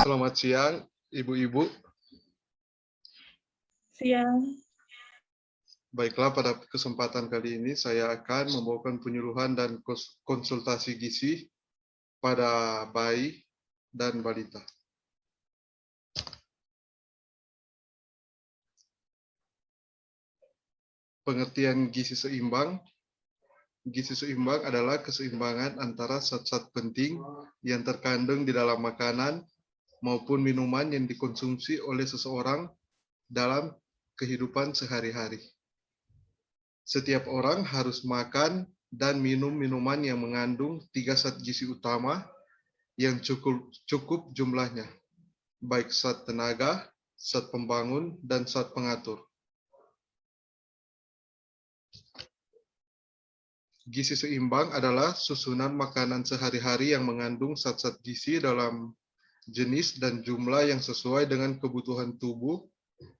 Selamat siang, Ibu-ibu. Siang. Baiklah, pada kesempatan kali ini saya akan membawakan penyuluhan dan konsultasi gizi pada bayi dan balita. Pengertian gizi seimbang. Gizi seimbang adalah keseimbangan antara zat-zat penting yang terkandung di dalam makanan maupun minuman yang dikonsumsi oleh seseorang dalam kehidupan sehari-hari. Setiap orang harus makan dan minum minuman yang mengandung 3 zat gizi utama yang cukup jumlahnya, baik zat tenaga, zat pembangun, dan zat pengatur. Gizi seimbang adalah susunan makanan sehari-hari yang mengandung zat-zat gizi dalam jenis dan jumlah yang sesuai dengan kebutuhan tubuh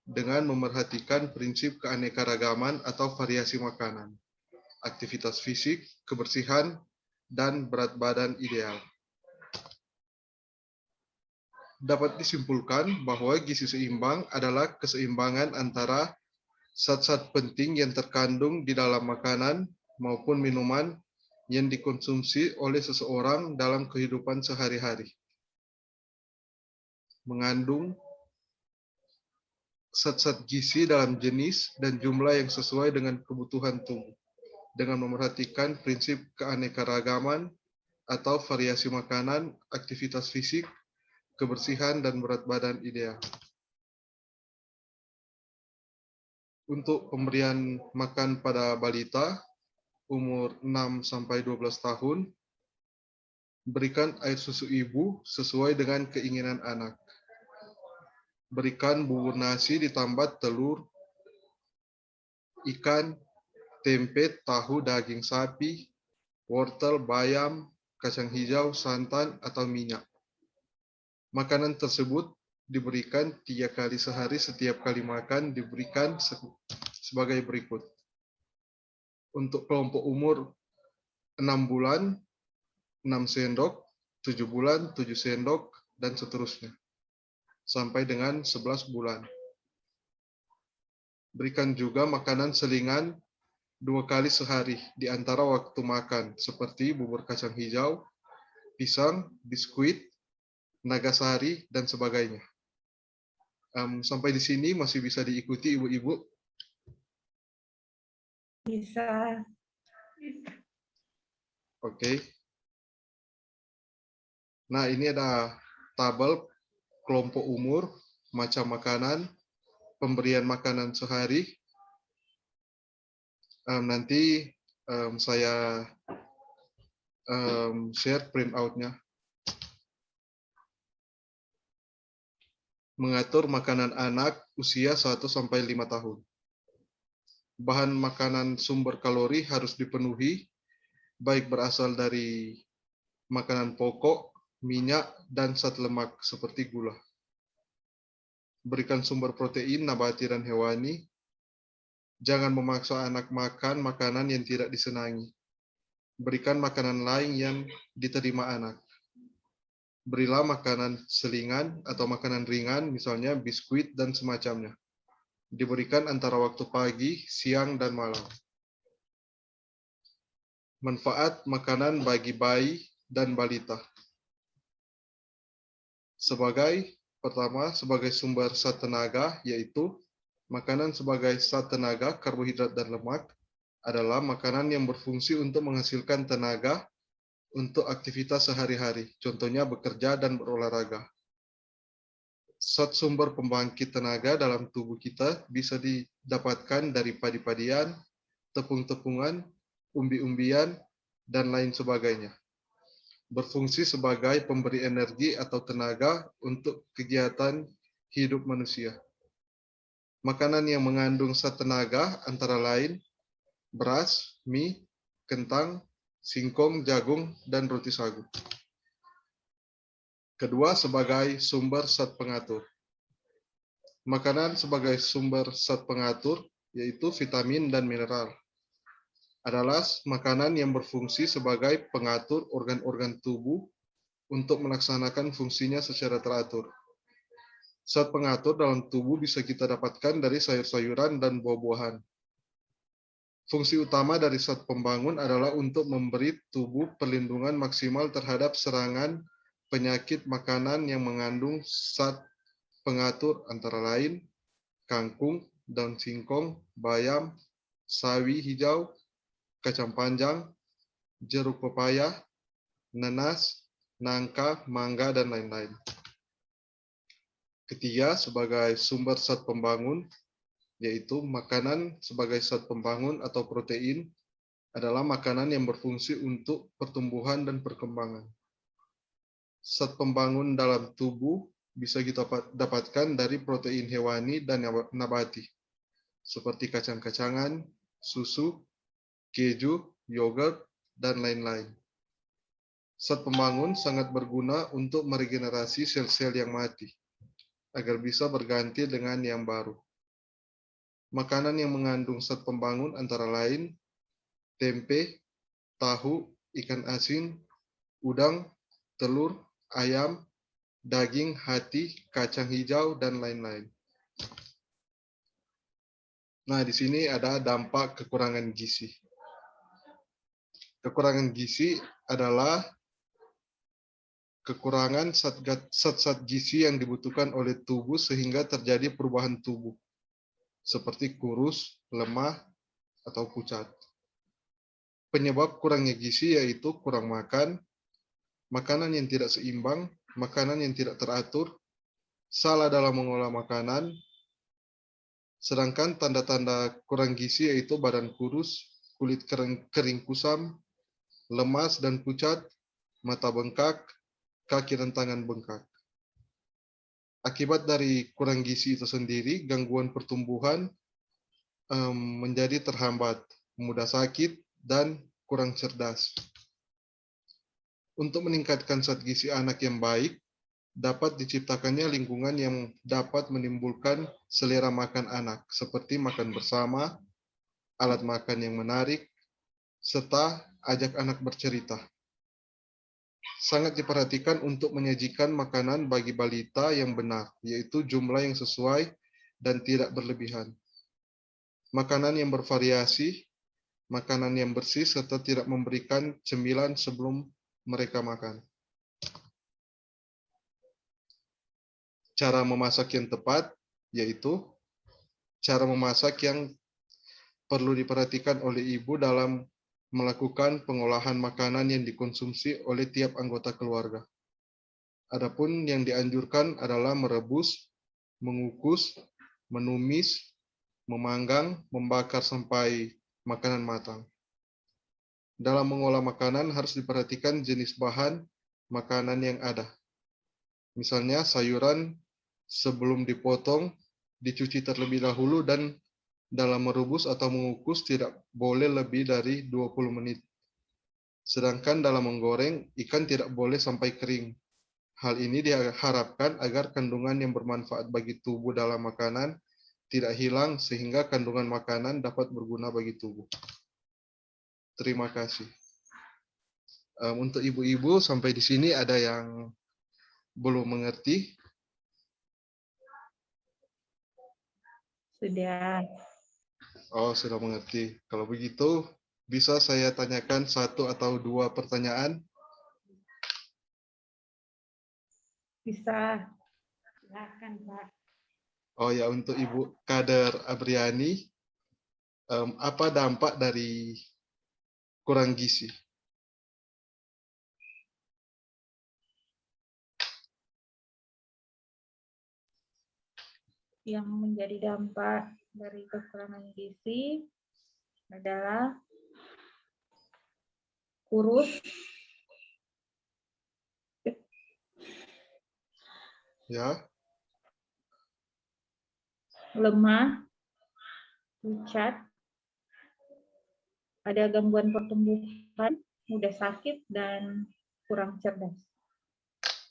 dengan memerhatikan prinsip keanekaragaman atau variasi makanan, aktivitas fisik, kebersihan, dan berat badan ideal. Dapat disimpulkan bahwa gizi seimbang adalah keseimbangan antara zat-zat penting yang terkandung di dalam makanan maupun minuman yang dikonsumsi oleh seseorang dalam kehidupan sehari-hari. Mengandung zat-zat gizi dalam jenis dan jumlah yang sesuai dengan kebutuhan tubuh, dengan memerhatikan prinsip keanekaragaman atau variasi makanan, aktivitas fisik, kebersihan, dan berat badan ideal. Untuk pemberian makan pada balita umur 6-12 tahun, berikan air susu ibu sesuai dengan keinginan anak. Berikan bubur nasi ditambah telur, ikan, tempe, tahu, daging sapi, wortel, bayam, kacang hijau, santan, atau minyak. Makanan tersebut diberikan 3 kali sehari. Setiap kali makan diberikan sebagai berikut. Untuk kelompok umur 6 bulan, 6 sendok, 7 bulan, 7 sendok, dan seterusnya, sampai dengan 11 bulan. Berikan juga makanan selingan 2 kali sehari di antara waktu makan, seperti bubur kacang hijau, pisang, biskuit, nagasari, dan sebagainya. Sampai di sini masih bisa diikuti, Ibu-ibu? Bisa. Oke. Nah, ini ada tabel kelompok umur, macam makanan, pemberian makanan sehari. Nanti saya share printout-nya. Mengatur makanan anak usia 1-5 tahun. Bahan makanan sumber kalori harus dipenuhi, baik berasal dari makanan pokok, minyak, dan zat lemak seperti gula. Berikan sumber protein nabati dan hewani. Jangan memaksa anak makan makanan yang tidak disenangi. Berikan makanan lain yang diterima anak. Berilah makanan selingan atau makanan ringan, misalnya biskuit dan semacamnya. Diberikan antara waktu pagi, siang, dan malam. Manfaat makanan bagi bayi dan balita. Pertama, sebagai sumber zat tenaga, yaitu makanan sebagai zat tenaga, karbohidrat, dan lemak adalah makanan yang berfungsi untuk menghasilkan tenaga untuk aktivitas sehari-hari, contohnya bekerja dan berolahraga. Zat sumber pembangkit tenaga dalam tubuh kita bisa didapatkan dari padi-padian, tepung-tepungan, umbi-umbian, dan lain sebagainya. Berfungsi sebagai pemberi energi atau tenaga untuk kegiatan hidup manusia. Makanan yang mengandung zat tenaga antara lain beras, mie, kentang, singkong, jagung, dan roti sagu. Kedua, sebagai sumber zat pengatur. Makanan sebagai sumber zat pengatur, yaitu vitamin dan mineral, adalah makanan yang berfungsi sebagai pengatur organ-organ tubuh untuk melaksanakan fungsinya secara teratur. Zat pengatur dalam tubuh bisa kita dapatkan dari sayur-sayuran dan buah-buahan. Fungsi utama dari zat pembangun adalah untuk memberi tubuh perlindungan maksimal terhadap serangan penyakit makanan yang mengandung zat pengatur antara lain kangkung, daun singkong, bayam, sawi hijau, kacang panjang, jeruk pepaya, nanas, nangka, mangga, dan lain-lain. Ketiga, sebagai sumber zat pembangun, yaitu makanan sebagai zat pembangun atau protein adalah makanan yang berfungsi untuk pertumbuhan dan perkembangan. Zat pembangun dalam tubuh bisa kita dapatkan dari protein hewani dan nabati, seperti kacang-kacangan, susu, keju, yogurt, dan lain-lain. Zat pembangun sangat berguna untuk meregenerasi sel-sel yang mati, agar bisa berganti dengan yang baru. Makanan yang mengandung zat pembangun antara lain tempe, tahu, ikan asin, udang, telur, ayam, daging, hati, kacang hijau, dan lain-lain. Nah, di sini ada dampak kekurangan gizi. Kekurangan gizi adalah kekurangan zat-zat gizi yang dibutuhkan oleh tubuh sehingga terjadi perubahan tubuh, seperti kurus, lemah, atau pucat. Penyebab kurangnya gizi yaitu kurang makan, makanan yang tidak seimbang, makanan yang tidak teratur, salah dalam mengolah makanan, sedangkan tanda-tanda kurang gizi yaitu badan kurus, kulit kering kusam, lemas dan pucat, mata bengkak, kaki dan tangan bengkak. Akibat dari kurang gizi itu sendiri, gangguan pertumbuhan menjadi terhambat, mudah sakit, dan kurang cerdas. Untuk meningkatkan zat gizi anak yang baik, dapat diciptakannya lingkungan yang dapat menimbulkan selera makan anak, seperti makan bersama, alat makan yang menarik, serta ajak anak bercerita. Sangat diperhatikan untuk menyajikan makanan bagi balita yang benar, yaitu jumlah yang sesuai dan tidak berlebihan. Makanan yang bervariasi, makanan yang bersih, serta tidak memberikan cemilan sebelum mereka makan. Cara memasak yang tepat, yaitu cara memasak yang perlu diperhatikan oleh ibu dalam melakukan pengolahan makanan yang dikonsumsi oleh tiap anggota keluarga. Adapun yang dianjurkan adalah merebus, mengukus, menumis, memanggang, membakar sampai makanan matang. Dalam mengolah makanan harus diperhatikan jenis bahan makanan yang ada. Misalnya sayuran sebelum dipotong dicuci terlebih dahulu dan dalam merebus atau mengukus tidak boleh lebih dari 20 menit. Sedangkan dalam menggoreng, ikan tidak boleh sampai kering. Hal ini diharapkan agar kandungan yang bermanfaat bagi tubuh dalam makanan tidak hilang sehingga kandungan makanan dapat berguna bagi tubuh. Terima kasih. Untuk ibu-ibu sampai di sini ada yang belum mengerti? Sudah. Oh, sudah mengerti. Kalau begitu, bisa saya tanyakan 1 atau 2 pertanyaan? Bisa. Silakan, Pak. Oh ya, untuk Ibu Kader Abriani, apa dampak dari kurang gizi? Yang menjadi dampak dari kekurangan gizi adalah kurus, Ya, lemah, pucat, ada gangguan pertumbuhan, mudah sakit, dan kurang cerdas.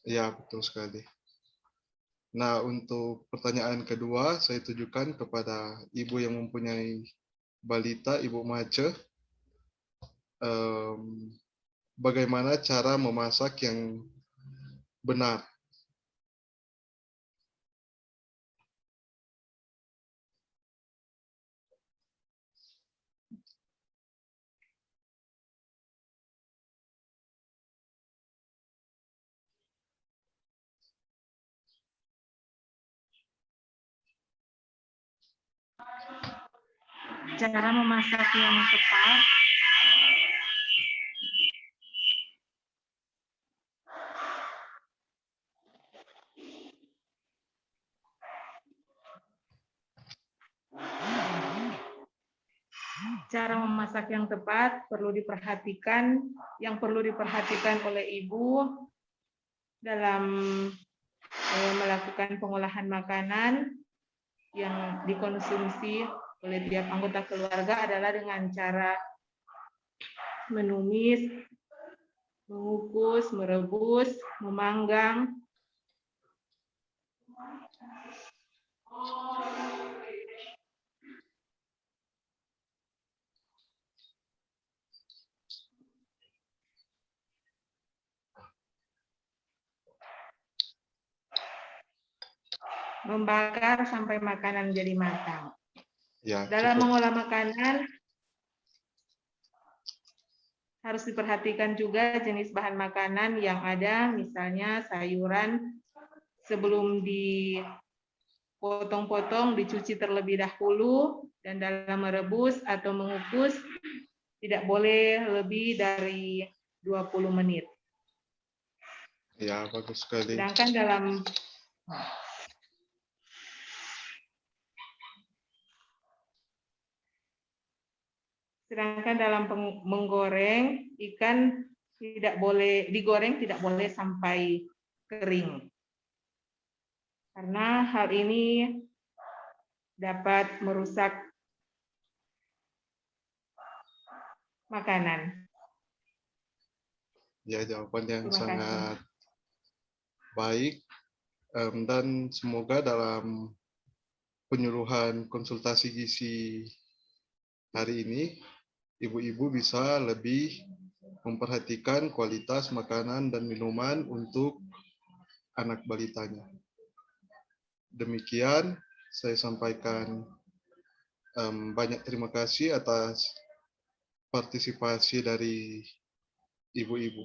ya betul sekali. Nah, untuk pertanyaan kedua, saya tujukan kepada ibu yang mempunyai balita, Ibu Mace. Bagaimana cara memasak yang benar. Cara memasak yang tepat. Cara memasak yang tepat perlu diperhatikan, yang perlu diperhatikan oleh ibu dalam melakukan pengolahan makanan yang dikonsumsi oleh tiap anggota keluarga adalah dengan cara menumis, mengukus, merebus, memanggang. Membakar sampai makanan jadi matang. Ya, Dalam cukup. mengolah makanan, harus diperhatikan juga jenis bahan makanan yang ada, misalnya sayuran sebelum dipotong-potong, dicuci terlebih dahulu, dan dalam merebus atau mengukus, tidak boleh lebih dari 20 menit. Ya, bagus sekali. Sedangkan dalam menggoreng, ikan tidak boleh digoreng, tidak boleh sampai kering. Karena hal ini dapat merusak makanan. Ya, jawaban yang Terima sangat kasih. baik, dan semoga dalam penyuluhan konsultasi gizi hari ini, ibu-ibu bisa lebih memperhatikan kualitas makanan dan minuman untuk anak balitanya. Demikian saya sampaikan, banyak terima kasih atas partisipasi dari ibu-ibu.